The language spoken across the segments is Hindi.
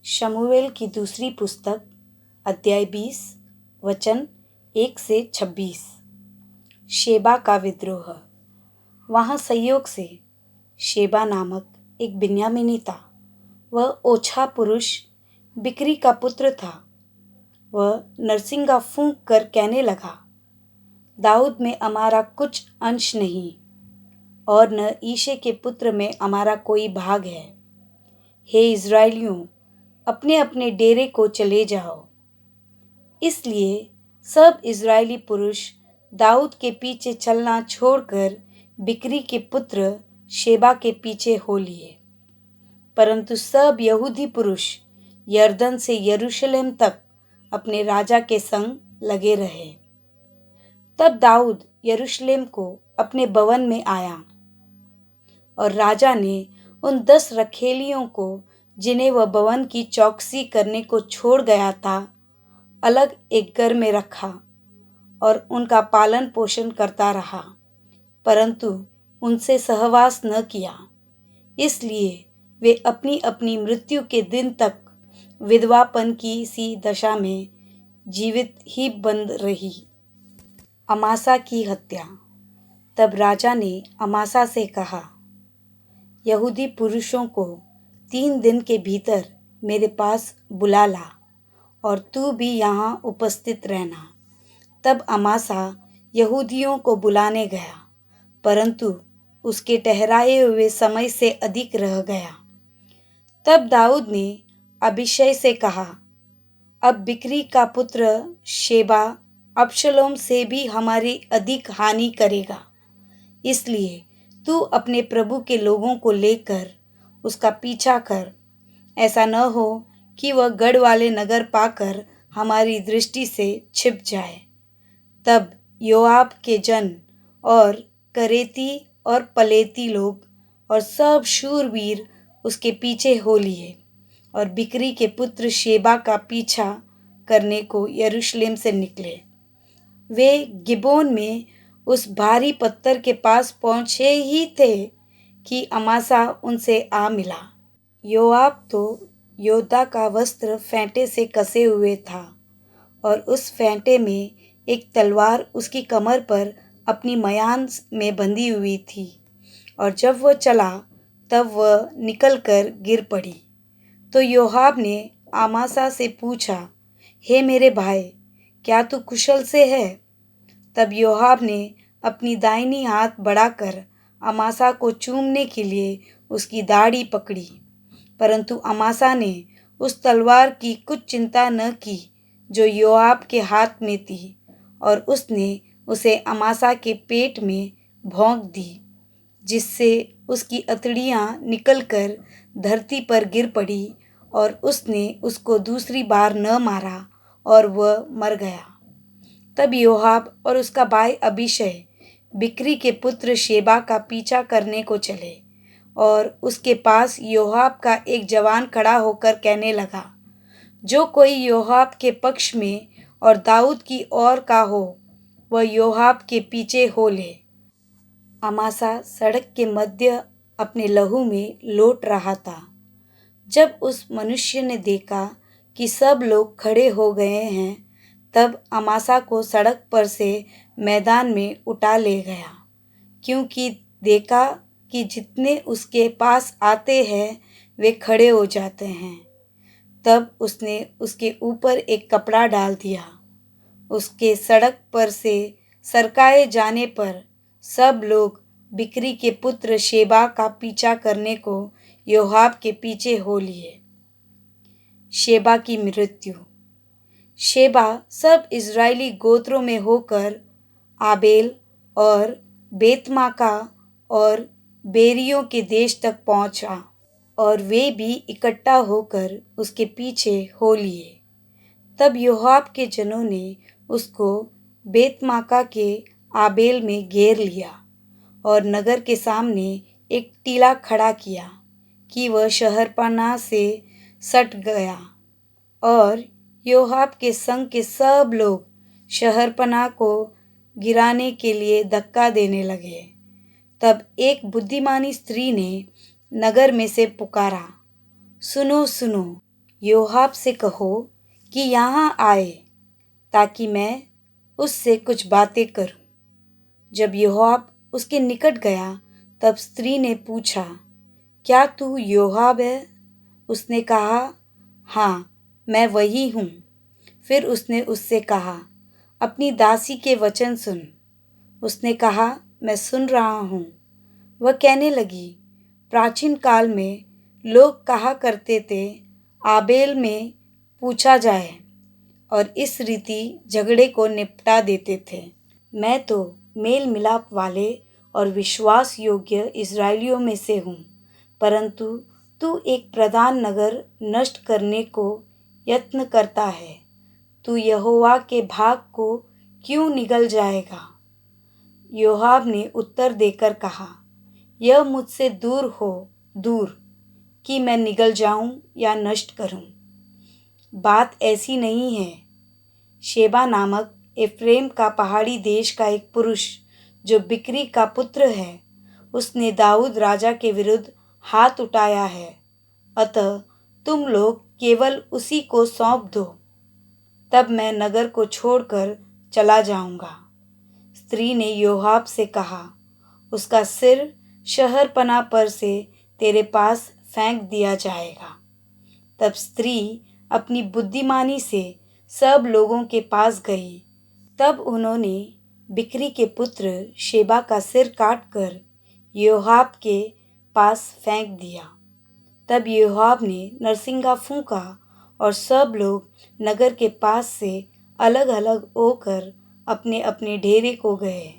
शमूएल की दूसरी पुस्तक अध्याय 20 वचन 1 से 26। शेबा का विद्रोह। वहाँ संयोग से शेबा नामक एक बिन्यामीनी था। वह ओछा पुरुष बिक्री का पुत्र था। वह नरसिंगा फूंक कर कहने लगा, दाऊद में हमारा कुछ अंश नहीं और न ईशे के पुत्र में हमारा कोई भाग है। हे इज़राइलियों, अपने अपने डेरे को चले जाओ। इसलिए सब इज़राइली पुरुष दाऊद के पीछे चलना छोड़कर बिक्री के पुत्र शेबा के पीछे हो लिए। परंतु सब यहूदी पुरुष यरदन से यरूशलेम तक अपने राजा के संग लगे रहे। तब दाऊद यरूशलेम को अपने भवन में आया और राजा ने उन 10 रखैलियों को, जिन्हें वह भवन की चौकसी करने को छोड़ गया था, अलग एक घर में रखा और उनका पालन पोषण करता रहा, परंतु उनसे सहवास न किया। इसलिए वे अपनी अपनी मृत्यु के दिन तक विधवापन की सी दशा में जीवित ही बंद रही। अमासा की हत्या। तब राजा ने अमासा से कहा, यहूदी पुरुषों को 3 दिन के भीतर मेरे पास बुला ला और तू भी यहाँ उपस्थित रहना। तब अमासा यहूदियों को बुलाने गया, परंतु उसके ठहराए हुए समय से अधिक रह गया। तब दाऊद ने अबीशै से कहा, अब बिक्री का पुत्र शेबा अबशलोम से भी हमारी अधिक हानि करेगा। इसलिए तू अपने प्रभु के लोगों को लेकर उसका पीछा कर। ऐसा न हो कि वह गढ़ वाले नगर पाकर हमारी दृष्टि से छिप जाए। तब योआब के जन और करेती और पलेती लोग और सब शूरवीर उसके पीछे हो लिए और बिक्री के पुत्र शेबा का पीछा करने को यरूशलेम से निकले। वे गिबोन में उस भारी पत्थर के पास पहुँचे ही थे कि अमासा उनसे आ मिला। योआब तो योद्धा का वस्त्र फेंटे से कसे हुए था और उस फेंटे में एक तलवार उसकी कमर पर अपनी मयान में बंधी हुई थी, और जब वह चला तब वह निकलकर गिर पड़ी। तो योआब ने अमासा से पूछा, हे मेरे भाई, क्या तू कुशल से है? तब योआब ने अपनी दाहिनी हाथ बढ़ाकर अमासा को चूमने के लिए उसकी दाढ़ी पकड़ी, परंतु अमासा ने उस तलवार की कुछ चिंता न की जो योआब के हाथ में थी, और उसने उसे अमासा के पेट में भोंक दी, जिससे उसकी अतड़ियाँ निकलकर धरती पर गिर पड़ी, और उसने उसको दूसरी बार न मारा और वह मर गया। तब योआब और उसका भाई अबीशै बिक्री के पुत्र शेबा का पीछा करने को चले, और उसके पास योआब का एक जवान खड़ा होकर कहने लगा, जो कोई योआब के पक्ष में और दाऊद की ओर का हो, वह योआब के पीछे हो ले। अमासा सड़क के मध्य अपने लहू में लौट रहा था। जब उस मनुष्य ने देखा कि सब लोग खड़े हो गए हैं, तब अमासा को सड़क पर से मैदान में उठा ले गया, क्योंकि देखा कि जितने उसके पास आते हैं वे खड़े हो जाते हैं। तब उसने उसके ऊपर एक कपड़ा डाल दिया। उसके सड़क पर से सरकाए जाने पर सब लोग बिक्री के पुत्र शेबा का पीछा करने को योआब के पीछे हो लिए। शेबा की मृत्यु। शेबा सब इज़राइली गोत्रों में होकर आबेल और बेतमाका और बेरियों के देश तक पहुंचा, और वे भी इकट्ठा होकर उसके पीछे हो लिए। तब योआब के जनों ने उसको बेतमाका के आबेल में घेर लिया और नगर के सामने एक टीला खड़ा किया कि वह शहरपनाह से सट गया, और योआब के संग के सब लोग शहरपनाह को गिराने के लिए धक्का देने लगे। तब एक बुद्धिमानी स्त्री ने नगर में से पुकारा, सुनो सुनो, योआब से कहो कि यहाँ आए ताकि मैं उससे कुछ बातें करूं। जब योआब उसके निकट गया तब स्त्री ने पूछा, क्या तू योआब है? उसने कहा, हाँ, मैं वही हूँ। फिर उसने उससे कहा, अपनी दासी के वचन सुन। उसने कहा, मैं सुन रहा हूँ। वह कहने लगी, प्राचीन काल में लोग कहा करते थे, आबेल में पूछा जाए, और इस रीति झगड़े को निपटा देते थे। मैं तो मेल मिलाप वाले और विश्वास योग्य इस्राएलियों में से हूँ, परंतु तू एक प्रधान नगर नष्ट करने को यत्न करता है। तू यहोवा के भाग को क्यों निगल जाएगा? योआब ने उत्तर देकर कहा, यह मुझसे दूर कि मैं निगल जाऊं या नष्ट करूं। बात ऐसी नहीं है। शेबा नामक एफ्रेम का पहाड़ी देश का एक पुरुष जो बिक्री का पुत्र है, उसने दाऊद राजा के विरुद्ध हाथ उठाया है। अतः तुम लोग केवल उसी को सौंप दो, तब मैं नगर को छोड़कर चला जाऊंगा। स्त्री ने योआब से कहा, उसका सिर शहरपनाह पर से तेरे पास फेंक दिया जाएगा। तब स्त्री अपनी बुद्धिमानी से सब लोगों के पास गई। तब उन्होंने बिक्री के पुत्र शेबा का सिर काटकर योआब के पास फेंक दिया। तब योआब ने नरसिंगा फूंका और सब लोग नगर के पास से अलग अलग होकर अपने अपने डेरे को गए।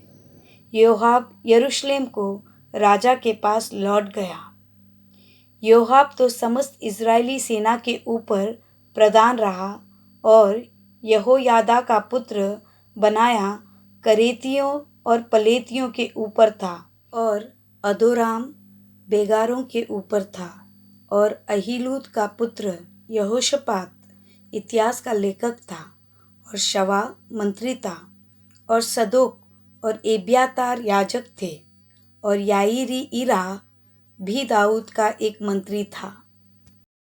योआब यरूशलेम को राजा के पास लौट गया। योआब तो समस्त इज़राइली सेना के ऊपर प्रधान रहा और यहोयादा का पुत्र बनाया करेतियों और पलेतियों के ऊपर था, और अदोराम बेगारों के ऊपर था, और अहीलूद का पुत्र यहोशापात इतिहास का लेखक था, और शवा मंत्री था, और सदोक और एब्यातार याजक थे, और याईरी ईरा भी दाऊद का एक मंत्री था।